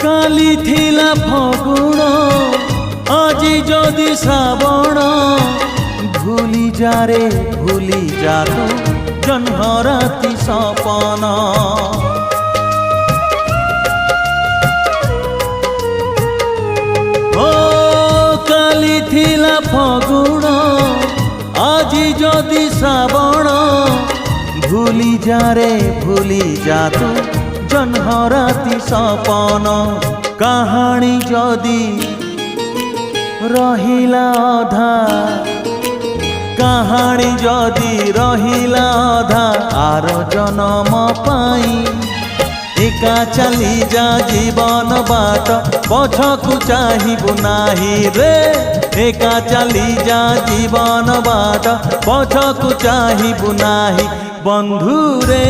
কালি থিলা ফগুণ আজি যদি শ্রাবণ ভুলি যা রে ভুলি যা তো জহ্ন রাতি সপন ও কালি থিলা ফগুণ আজি যদি শ্রাবণ ভুলি যা রে ভুলি যা তো জহ্ন রাতি সপন কাহাণী যদি রহিলা অধা কাহাণী যদি রহিলা অধা আর জনম পাই একা চালি যা জীবন বাট পছকু চাহিবু নাহি রে একা চালি যা জীবন বাট পছকু চাহিবু নাহি বন্ধু রে